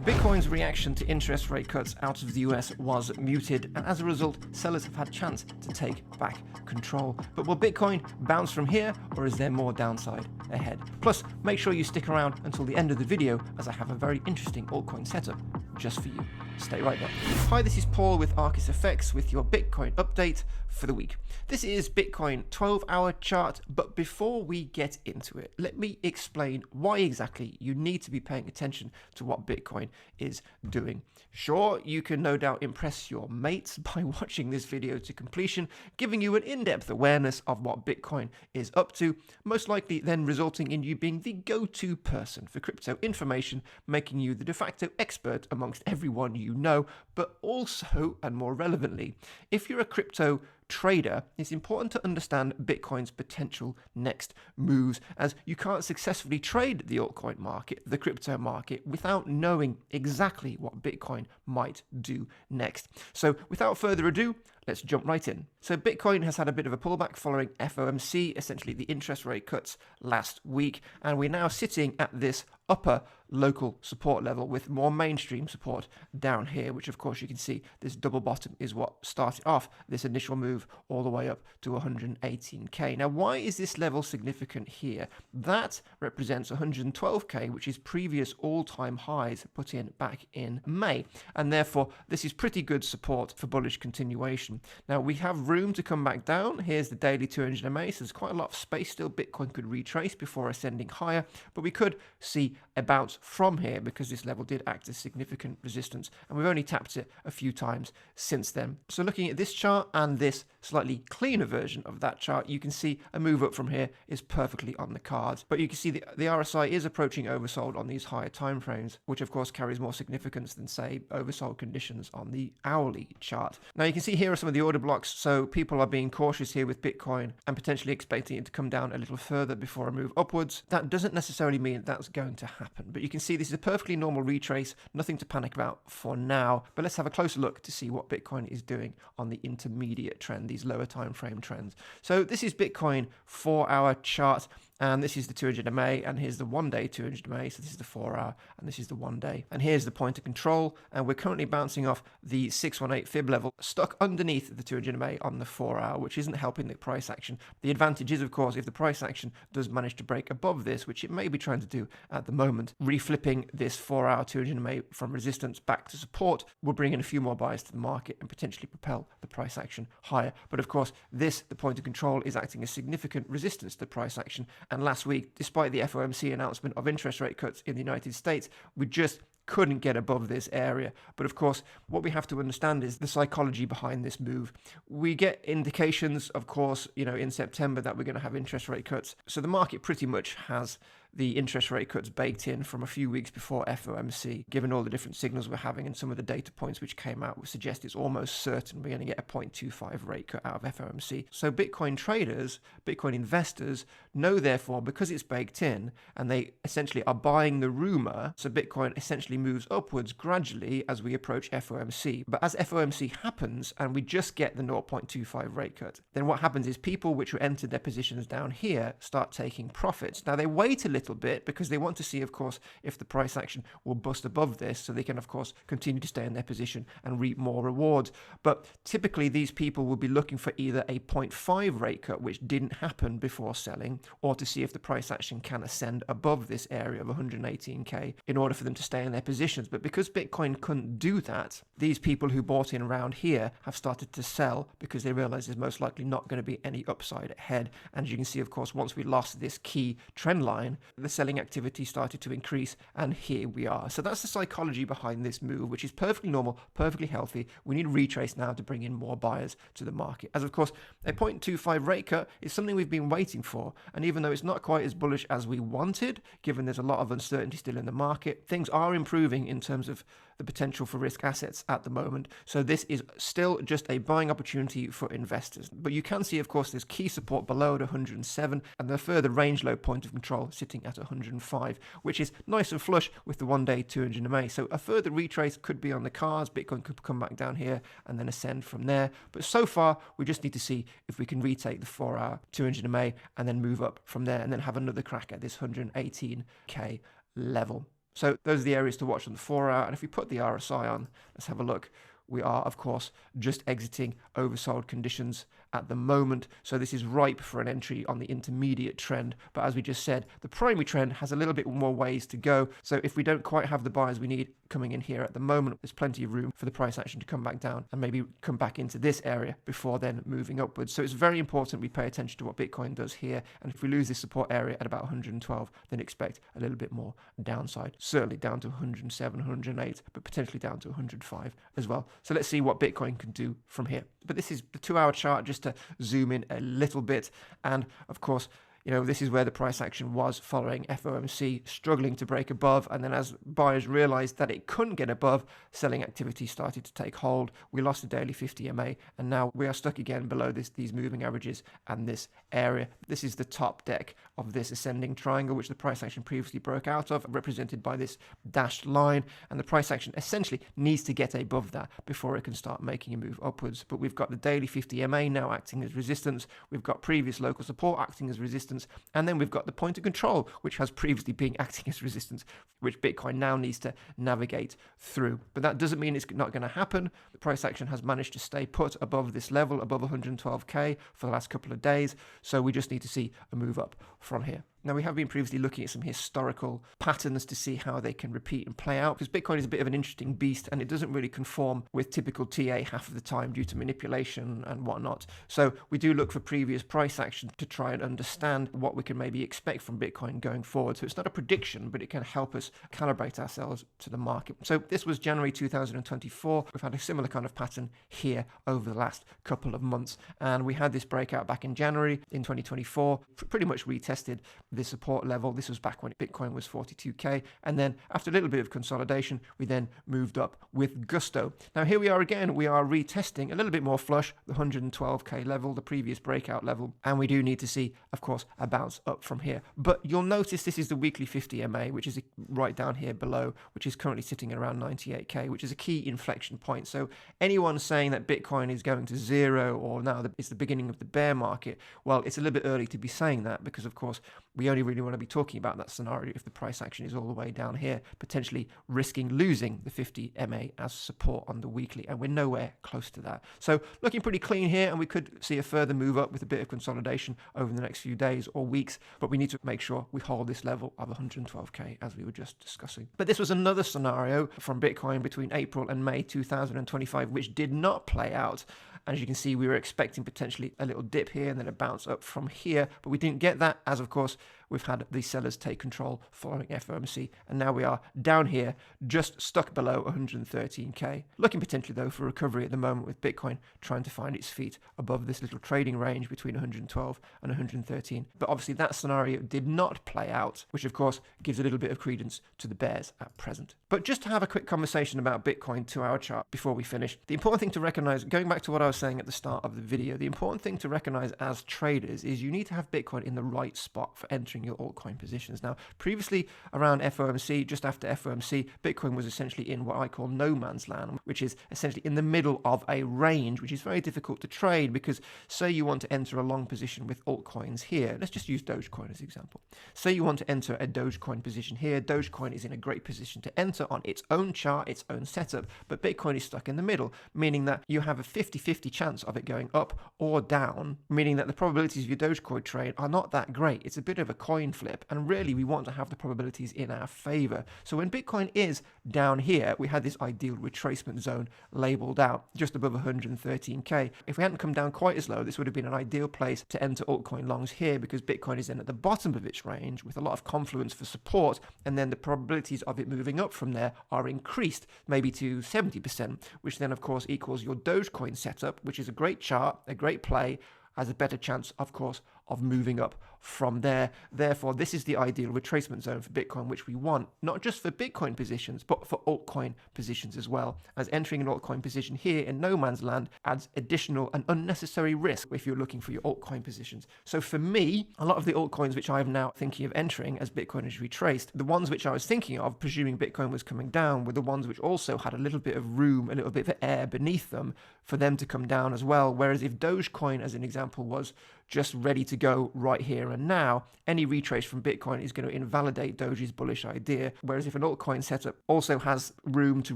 Bitcoin's reaction to interest rate cuts out of the US was muted, and as a result, sellers have had chance to take back control. But will Bitcoin bounce from here, or is there more downside ahead? Plus, make sure you stick around until the end of the video, as I have a very interesting altcoin setup just for you. Stay right there. Hi, this is Paul with ArcisFX with your Bitcoin update for the week. This is Bitcoin 12-hour chart, but before we get into it, let me explain why exactly you need to be paying attention to what Bitcoin is doing. Sure, you can no doubt impress your mates by watching this video to completion, giving you an in-depth awareness of what Bitcoin is up to, most likely then resulting in you being the go-to person for crypto information, making you the de facto expert amongst everyone you know, but also, and more relevantly, if you're a crypto trader, it's important to understand Bitcoin's potential next moves, as you can't successfully trade the altcoin market, the crypto market, without knowing exactly what Bitcoin might do next. So without further ado, let's jump right in. So Bitcoin has had a bit of a pullback following FOMC, essentially the interest rate cuts last week, and we're now sitting at this upper local support level with more mainstream support down here, which of course you can see this double bottom is what started off this initial move all the way up to 118k. Now, why is this level significant here? That represents 112k, which is previous all-time highs put in back in May, and therefore this is pretty good support for bullish continuation. Now, we have room to come back down. Here's the daily 200 MA, so there's quite a lot of space still. Bitcoin could retrace before ascending higher, but we could see a bounce from here because this level did act as significant resistance, and we've only tapped it a few times since then. So looking at this chart and this slightly cleaner version of that chart, you can see a move up from here is perfectly on the cards. But you can see the RSI is approaching oversold on these higher time frames, which of course carries more significance than, say, oversold conditions on the hourly chart. Now you can see here are some of the order blocks, so people are being cautious here with Bitcoin and potentially expecting it to come down a little further before a move upwards. That doesn't necessarily mean that's going to happen, but you can see this is a perfectly normal retrace, nothing to panic about for now. But let's have a closer look to see what Bitcoin is doing on the intermediate trend, these lower time frame trends. So this is Bitcoin 4-hour chart, and this is the 200 MA, and here's the 1-day 200 MA, so this is the 4-hour, and this is the 1-day. And here's the point of control, and we're currently bouncing off the 618 fib level, stuck underneath the 200 MA on the 4-hour, which isn't helping the price action. The advantage is, of course, if the price action does manage to break above this, which it may be trying to do at the moment, reflipping this 4-hour 200 MA from resistance back to support will bring in a few more buyers to the market and potentially propel the price action higher. But of course, the point of control, is acting as significant resistance to the price action. And last week, despite the FOMC announcement of interest rate cuts in the United States, we just couldn't get above this area. But of course, what we have to understand is the psychology behind this move. We get indications, of course, in September that we're going to have interest rate cuts. So the market pretty much has the interest rate cuts baked in from a few weeks before FOMC, given all the different signals we're having and some of the data points which came out would suggest it's almost certain we're going to get a 0.25 rate cut out of FOMC. So Bitcoin traders, Bitcoin investors know, therefore, because it's baked in and they essentially are buying the rumor, so Bitcoin essentially moves upwards gradually as we approach FOMC. But as FOMC happens and we just get the 0.25 rate cut, then what happens is people which were entered their positions down here start taking profits. Now they wait a little bit because they want to see, of course, if the price action will bust above this, so they can, of course, continue to stay in their position and reap more rewards. But typically these people will be looking for either a 0.5 rate cut, which didn't happen before selling, or to see if the price action can ascend above this area of 118k in order for them to stay in their positions. But because Bitcoin couldn't do that, these people who bought in around here have started to sell because they realize there's most likely not going to be any upside ahead. And as you can see, of course, once we lost this key trend line, the selling activity started to increase, and here we are. So that's the psychology behind this move, which is perfectly normal, perfectly healthy. We need a retrace now to bring in more buyers to the market. As of course, a 0.25 rate cut is something we've been waiting for, and even though it's not quite as bullish as we wanted, given there's a lot of uncertainty still in the market, things are improving in terms of the potential for risk assets at the moment. So this is still just a buying opportunity for investors. But you can see, of course, there's key support below at 107 and the further range low point of control sitting at 105, which is nice and flush with the 1-day 200 MA. So a further retrace could be on the cards. Bitcoin could come back down here and then ascend from there. But so far, we just need to see if we can retake the 4-hour 200 MA and then move up from there and then have another crack at this 118k level. So those are the areas to watch on the 4-hour. And if we put the RSI on, let's have a look. We are, of course, just exiting oversold conditions at the moment. So this is ripe for an entry on the intermediate trend. But as we just said, the primary trend has a little bit more ways to go. So if we don't quite have the buyers we need coming in here at the moment, there's plenty of room for the price action to come back down and maybe come back into this area before then moving upwards. So it's very important we pay attention to what Bitcoin does here. And if we lose this support area at about 112, then expect a little bit more downside. Certainly down to 107, 108, but potentially down to 105 as well. So let's see what Bitcoin can do from here. But this is the 2-hour chart, just to zoom in a little bit. And of course, this is where the price action was following FOMC, struggling to break above. And then as buyers realized that it couldn't get above, selling activity started to take hold. We lost the daily 50 MA, and now we are stuck again below these moving averages and this area. This is the top deck of this ascending triangle, which the price action previously broke out of, represented by this dashed line. And the price action essentially needs to get above that before it can start making a move upwards. But we've got the daily 50 MA now acting as resistance. We've got previous local support acting as resistance. And then we've got the point of control, which has previously been acting as resistance, which Bitcoin now needs to navigate through. But that doesn't mean it's not going to happen. The price action has managed to stay put above this level, above 112K for the last couple of days. So we just need to see a move up from here. Now, we have been previously looking at some historical patterns to see how they can repeat and play out, because Bitcoin is a bit of an interesting beast and it doesn't really conform with typical TA half of the time due to manipulation and whatnot. So we do look for previous price action to try and understand what we can maybe expect from Bitcoin going forward. So it's not a prediction, but it can help us calibrate ourselves to the market. So this was January 2024. We've had a similar kind of pattern here over the last couple of months. And we had this breakout back in January in 2024, pretty much retested this support level. This was back when Bitcoin was 42K. And then after a little bit of consolidation, we then moved up with gusto. Now here we are again. We are retesting a little bit more flush, the 112K level, the previous breakout level. And we do need to see, of course, a bounce up from here. But you'll notice this is the weekly 50 MA, which is right down here below, which is currently sitting at around 98K, which is a key inflection point. So anyone saying that Bitcoin is going to zero or now it's the beginning of the bear market, well, it's a little bit early to be saying that, because of course, we only really want to be talking about that scenario if the price action is all the way down here, potentially risking losing the 50 MA as support on the weekly, and we're nowhere close to that. So looking pretty clean here, and we could see a further move up with a bit of consolidation over the next few days or weeks, but we need to make sure we hold this level of 112K as we were just discussing. But this was another scenario from Bitcoin between April and May 2025, which did not play out. As you can see, we were expecting potentially a little dip here and then a bounce up from here, but we didn't get that, as of course we've had the sellers take control following FOMC, and now we are down here just stuck below 113K. Looking potentially though for recovery at the moment, with Bitcoin trying to find its feet above this little trading range between 112 and 113. But obviously that scenario did not play out, which of course gives a little bit of credence to the bears at present. But just to have a quick conversation about Bitcoin 2-hour chart before we finish, the important thing to recognize, going back to what I was saying at the start of the video, the important thing to recognize as traders is you need to have Bitcoin in the right spot for entering your altcoin positions. Now, previously around FOMC, just after FOMC, Bitcoin was essentially in what I call no man's land, which is essentially in the middle of a range, which is very difficult to trade, because say you want to enter a long position with altcoins here. Let's just use Dogecoin as an example. Say you want to enter a Dogecoin position here. Dogecoin is in a great position to enter on its own chart, its own setup, but Bitcoin is stuck in the middle, meaning that you have a 50-50 chance of it going up or down, meaning that the probabilities of your Dogecoin trade are not that great. It's a bit of a coin flip, and really we want to have the probabilities in our favor. So when Bitcoin is down here, we had this ideal retracement zone labeled out just above 113K. If we hadn't come down quite as low, this would have been an ideal place to enter altcoin longs here, because Bitcoin is then at the bottom of its range with a lot of confluence for support, and then the probabilities of it moving up from there are increased maybe to 70%, which then of course equals your Dogecoin setup, which is a great chart, a great play, has a better chance, of course, of moving up from there. Therefore, this is the ideal retracement zone for Bitcoin, which we want, not just for Bitcoin positions, but for altcoin positions as well, as entering an altcoin position here in no man's land adds additional and unnecessary risk if you're looking for your altcoin positions. So for me, a lot of the altcoins which I'm now thinking of entering as Bitcoin is retraced, the ones which I was thinking of, presuming Bitcoin was coming down, were the ones which also had a little bit of room, a little bit of air beneath them for them to come down as well. Whereas if Dogecoin, as an example, was just ready to go right here and now, any retrace from Bitcoin is going to invalidate Doge's bullish idea. Whereas if an altcoin setup also has room to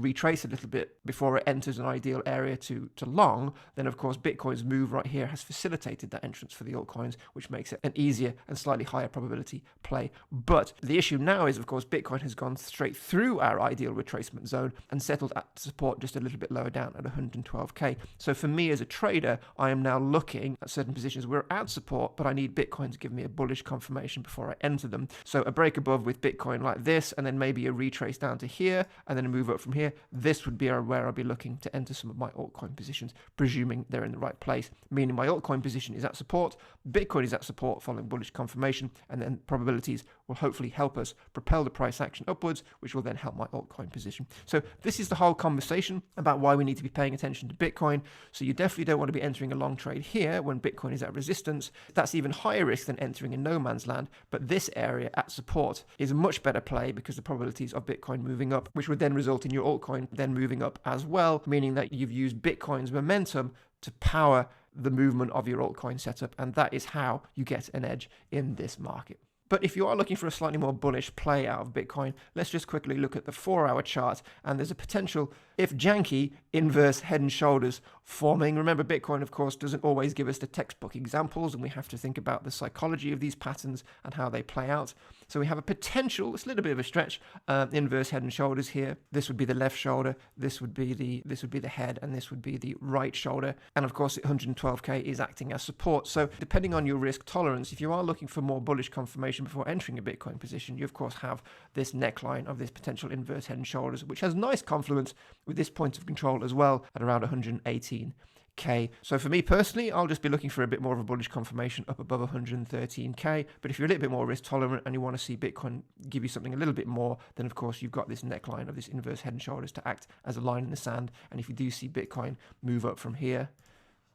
retrace a little bit before it enters an ideal area to long, then of course Bitcoin's move right here has facilitated that entrance for the altcoins, which makes it an easier and slightly higher probability play. But the issue now is, of course, Bitcoin has gone straight through our ideal retracement zone and settled at support just a little bit lower down at 112k. So for me as a trader, I am now looking at certain positions where we're at support, but I need Bitcoin to give me a bullish confirmation before I enter them. So a break above with Bitcoin like this, and then maybe a retrace down to here, and then a move up from here. This would be where I'll be looking to enter some of my altcoin positions, presuming they're in the right place, meaning my altcoin position is at support, Bitcoin is at support following bullish confirmation, and then probabilities will hopefully help us propel the price action upwards, which will then help my altcoin position. So this is the whole conversation about why we need to be paying attention to Bitcoin. So you definitely don't want to be entering a long trade here when Bitcoin is at resistance. That's even higher risk than entering in no man's land. But this area at support is a much better play because the probabilities of Bitcoin moving up, which would then result in your altcoin then moving up as well, meaning that you've used Bitcoin's momentum to power the movement of your altcoin setup. And that is how you get an edge in this market. But if you are looking for a slightly more bullish play out of Bitcoin, let's just quickly look at the 4-hour chart. And there's a potential, if janky, inverse head and shoulders forming. Remember, Bitcoin, of course, doesn't always give us the textbook examples, and we have to think about the psychology of these patterns and how they play out. So we have a potential, it's a little bit of a stretch, inverse head and shoulders here. This would be the left shoulder, this would be the head, and this would be the right shoulder. And of course, 112k is acting as support. So depending on your risk tolerance, if you are looking for more bullish confirmation before entering a Bitcoin position, you of course have this neckline of this potential inverse head and shoulders, which has nice confluence with this point of control as well at around 118k. So for me personally, I'll just be looking for a bit more of a bullish confirmation up above 113k. But if you're a little bit more risk tolerant and you want to see Bitcoin give you something a little bit more, then of course you've got this neckline of this inverse head and shoulders to act as a line in the sand. And if you do see Bitcoin move up from here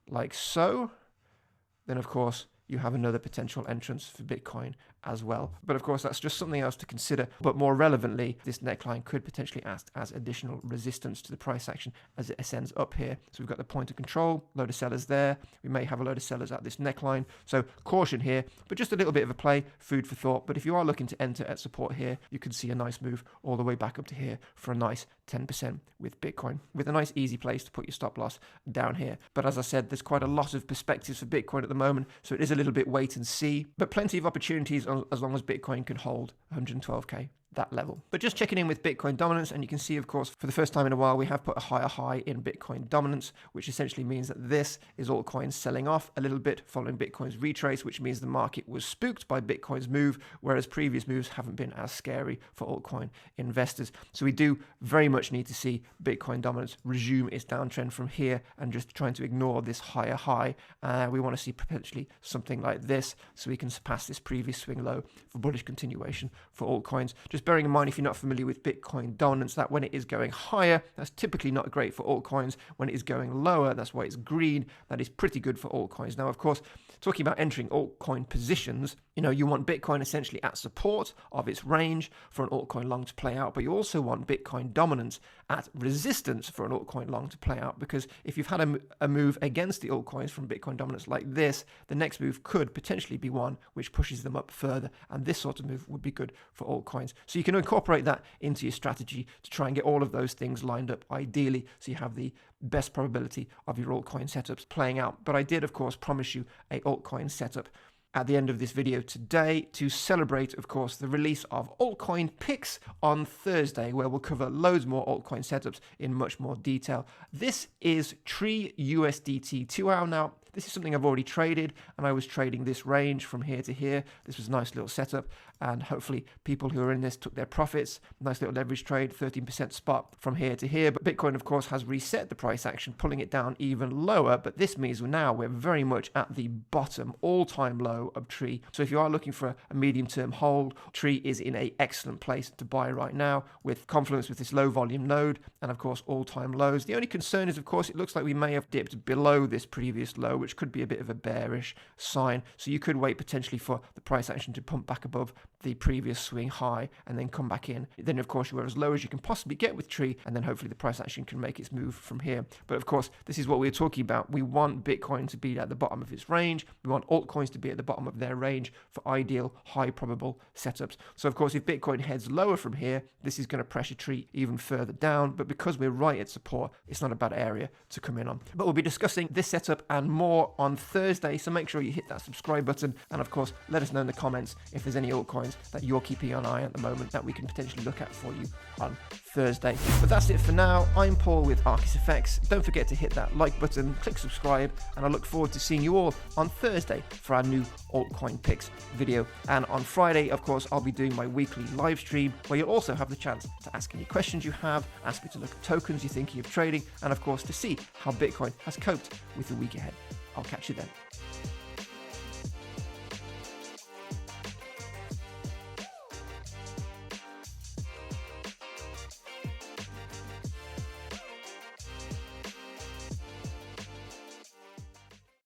like so, then of course you have another potential entrance for Bitcoin as well. But of course, that's just something else to consider. But more relevantly, this neckline could potentially act as additional resistance to the price action as it ascends up here. So we've got the point of control, load of sellers there. We may have a load of sellers at this neckline. So caution here, but just a little bit of a play, food for thought. But if you are looking to enter at support here, you could see a nice move all the way back up to here for a nice 10% with Bitcoin, with a nice easy place to put your stop loss down here. But as I said, there's quite a lot of perspectives for Bitcoin at the moment. So it is a little bit wait and see, but plenty of opportunities as long as Bitcoin can hold 112k, that level. But just checking in with Bitcoin dominance, and you can see, of course, for the first time in a while, we have put a higher high in Bitcoin dominance, which essentially means that this is altcoins selling off a little bit following Bitcoin's retrace, which means the market was spooked by Bitcoin's move, whereas previous moves haven't been as scary for altcoin investors. So we do very much need to see Bitcoin dominance resume its downtrend from here and just trying to ignore this higher high. We want to see potentially something like this so we can surpass this previous swing low for bullish continuation for altcoins. Just bearing in mind, if you're not familiar with Bitcoin dominance, that when it is going higher, that's typically not great for altcoins. When it is going lower, that's why it's green. That is pretty good for altcoins. Now, of course, talking about entering altcoin positions, you want Bitcoin essentially at support of its range for an altcoin long to play out, but you also want Bitcoin dominance at resistance for an altcoin long to play out, because if you've had a move against the altcoins from Bitcoin dominance like this, the next move could potentially be one which pushes them up further, and this sort of move would be good for altcoins. So you can incorporate that into your strategy to try and get all of those things lined up ideally, so you have the best probability of your altcoin setups playing out. But I did, of course, promise you a altcoin setup at the end of this video today to celebrate, of course, the release of altcoin picks on Thursday, where we'll cover loads more altcoin setups in much more detail. This is Tree USDT 2-hour. Now, this is something I've already traded, and I was trading this range from here to here. This was a nice little setup, and hopefully people who are in this took their profits. Nice little leverage trade, 13% spot from here to here. But Bitcoin, of course, has reset the price action, pulling it down even lower. But this means we're very much at the bottom, all-time low of Tree. So if you are looking for a medium-term hold, Tree is in an excellent place to buy right now, with confluence with this low-volume node, and of course all-time lows. The only concern is, of course, it looks like we may have dipped below this previous low, which could be a bit of a bearish sign. So you could wait potentially for the price action to pump back above the previous swing high and then come back in. Then of course you are as low as you can possibly get with tree, and then hopefully the price action can make its move from here. But of course, this is what we're talking about. We want Bitcoin to be at the bottom of its range. We want altcoins to be at the bottom of their range for ideal high probable setups. So of course, if Bitcoin heads lower from here, this is going to pressure tree even further down. But because we're right at support, it's not a bad area to come in on. But we'll be discussing this setup and more on Thursday. So make sure you hit that subscribe button. And of course, let us know in the comments if there's any altcoins that you're keeping an eye on at the moment that we can potentially look at for you on Thursday. But that's it for now. I'm Paul with ArcisFX. Don't forget to hit that like button, click subscribe, and I look forward to seeing you all on Thursday for our new altcoin picks video. And on Friday, of course, I'll be doing my weekly live stream where you'll also have the chance to ask any questions you have, ask me to look at tokens you're thinking of trading, and of course to see how Bitcoin has coped with the week ahead. I'll catch you then.